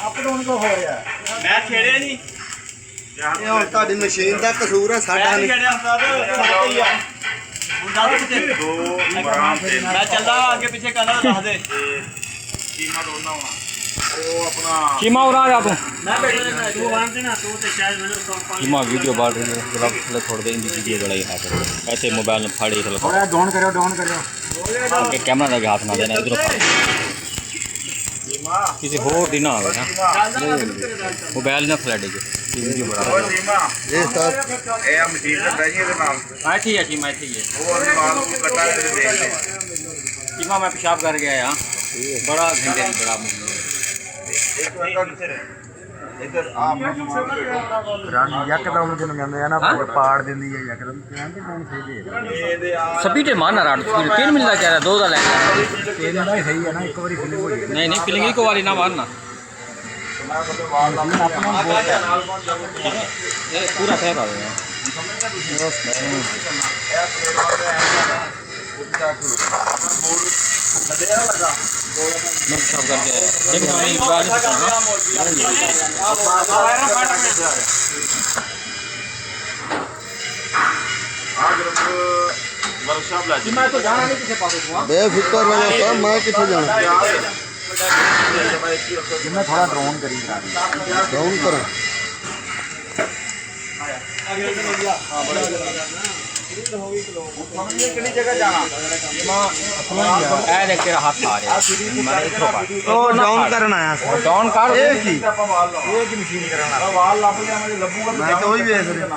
Up down ਕੋ ਹੋ ਰਿਹਾ ਮੈਂ ਛੇੜਿਆ ਨਹੀਂ ਇਹ ਹੁਣ ਤੁਹਾਡੀ ਮਸ਼ੀਨ ਦਾ ਕਸੂਰ ਹੈ ਸਾਡਾ ਨਹੀਂ ਮੈਂ ਚੱਲਦਾ ਅੱਗੇ ਪਿੱਛੇ ਕਰਨਾ ਦੱਸ ਦੇ कीमा हो रहा है आप कीमा वीडियो बाल रही है छोड़ दे वीडियो जड़ा ही हाथ ऐसे मोबाइल में फाड़े थोड़ा डाउन करो आगे कैमरा लगे हाथ ना देना इधर किसी होर दिन ना आवे ना मोबाइल ना फ्लैट वीडियो बड़ा ये सर ਇਹ ਆ ਮਸ਼ੀਨ ਤੇ ਬਹਿ ਗਈ ਇਹਦੇ ਨਾਲ हाँ ठीक है कीमा ठीक है ਉਹ ਮਾਲ ਨੂੰ ਕੱਟਾ ਕੇ ਦੇ ਦੇ कीमा मैं पेशाब करके आया बड़ा घंटे बड़ा ਇੱਧਰ ਆ ਰਾਣੀ ਯਕਦਮ ਜਿਹਨੂੰ ਕਹਿੰਦੇ ਆ ਨਾ ਪਾੜ ਦਿੰਦੀ ਹੈ ਯਕਦਮ ਕਹਿੰਦੇ ਕੌਣ ਸਹੀ ਦੇ ਇਹਦੇ ਆ सभी टे मारना राट तीन मिलता क्या दो का लेना ਇਹਨਾਂ ਦਾ ਹੀ ਸਹੀ ਹੈ ਨਾ ਇੱਕ ਵਾਰੀ ਫਿਲਿੰਗ ਹੋ ਜਾਏ नहीं नहीं फिलिंग को वाली ना मारना ਮੈਂ ਕੋਲ ਵਾਲ ਲਾ ਆਪਣਾ ਬਹੁਤ ਹੈ ये पूरा फेंक आ गया मैं पेशाब करके आया लेकिन मैं मोबाइल वर्कशॉप ला मैं तो जाना नहीं किसी पास ਬੇਫਿਕਰ ਰਹੋ ਸਰ ਮੈਂ ਕਿੱਥੇ ਜਾਣਾ ਜਿੰਨਾ ਥੋੜਾ ਡਰਾਉਨ ਕਰੀ ਡਰਾਉਨ ਕਰ ਕਿਹੜੀ ਜਗ੍ਹਾ ਜਾਣਾ ए देख तेरा हाथ आ रहा है मैंने इधर काट ਉਹ ਡਾਊਨ ਕਰਨ ਆਇਆ ਸਰ डाउन कर ਇਹ ਕੀ ਆਪਾਂ ਵਾਲ ਲਾ ਇਹ ਕੀ ਮਸ਼ੀਨ ਕਰਨ ਆ ਵਾਲ ਲੱਭ ਗਿਆ ਮੈਨੂੰ ਲੱਭੂਗਾ ਮੈਂ ਤਾਂ ਉਹੀ ਵੇਖ ਰਿਹਾ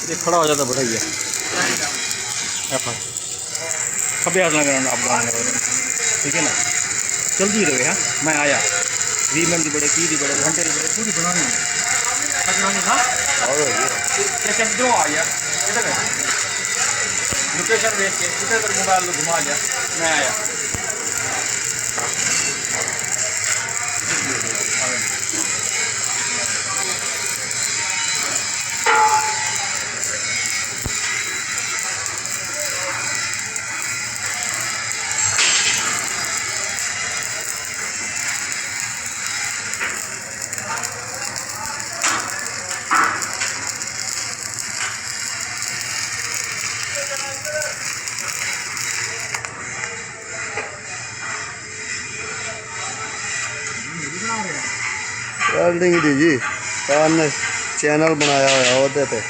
ये खड़ा हो जाता बड़ा ही है खबे हाथ लगा आप ठीक है ना जल्दी रहे हाँ मैं आया 20 मिनट की बड़े 30 की बड़े घंटे की बड़े पूरी बनानी हाँ कैसे क्यों आ गया इधर लोकेशन देख के इधर मोबाइल में घुमा लिया मैं आया ਵੈਲਡਿੰਗ ਦੀ ਜੀ ਸਰ ਨੇ ਚੈਨਲ ਬਣਾਇਆ ਹੋਇਆ ਉਹਦੇ ਤੇ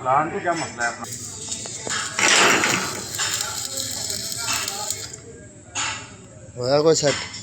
प्लान का क्या मसला है अपना होया कोई सेट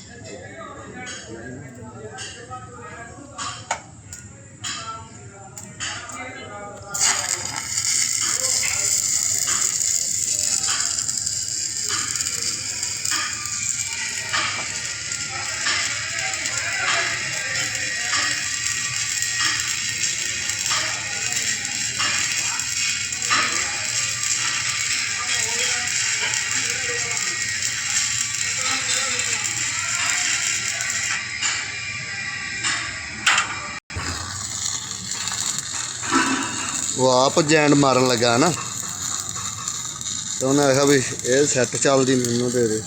ਉਹ ਆਪ ਜੈਂਡ ਮਾਰਨ ਲੱਗਾ ਨਾ, ਤੇ ਉਹਨੇ ਆਖਿਆ ਵੀ ਇਹ ਸੈੱਟ ਚੱਲਦੀ ਮੈਨੂੰ ਦੇ ਦੇ।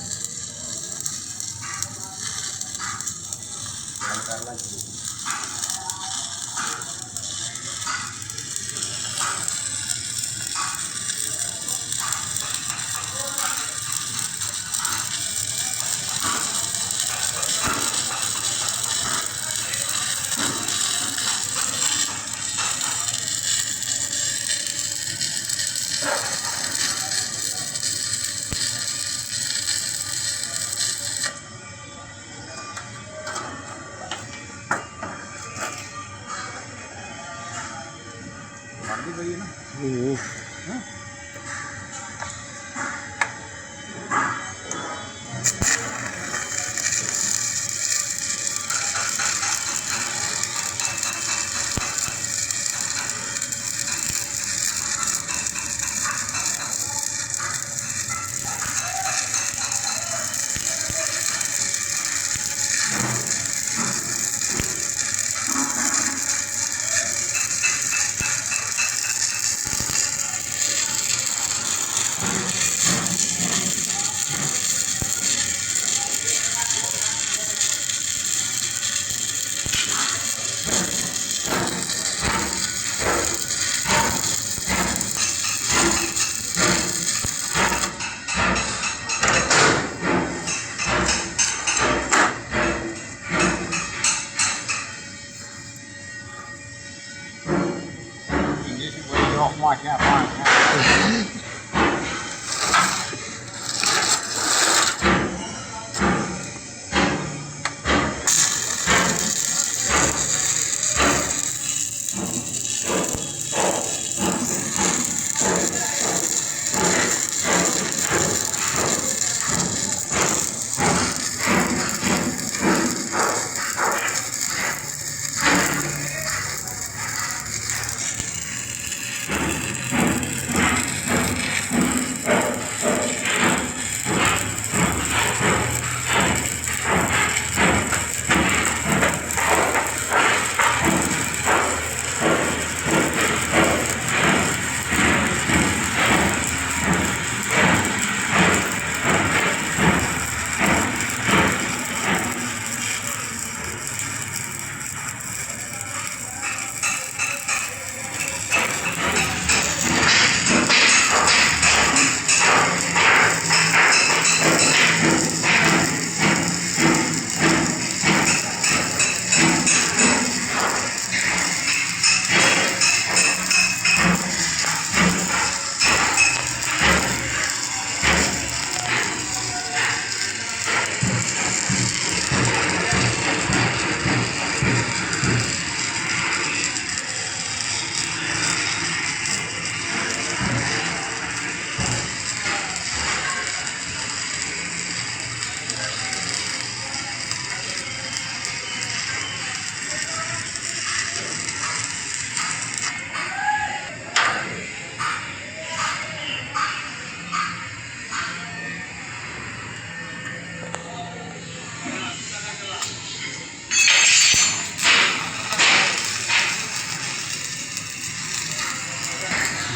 I can't find it.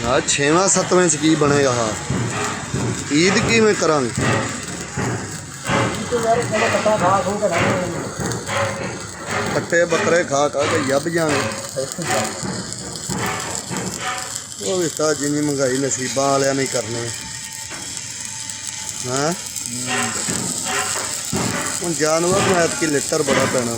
यार 6वां 7वें च की बनेगा? हाँ ईद किवें करांगे? कट्टे बकरे खा खा के जब जाएंगे। वो भी तो जिन्नी महंगाई नसीबा वाले नहीं करने। हाँ हूँ जानवर में ऐतकी लिटर बड़ा पैना।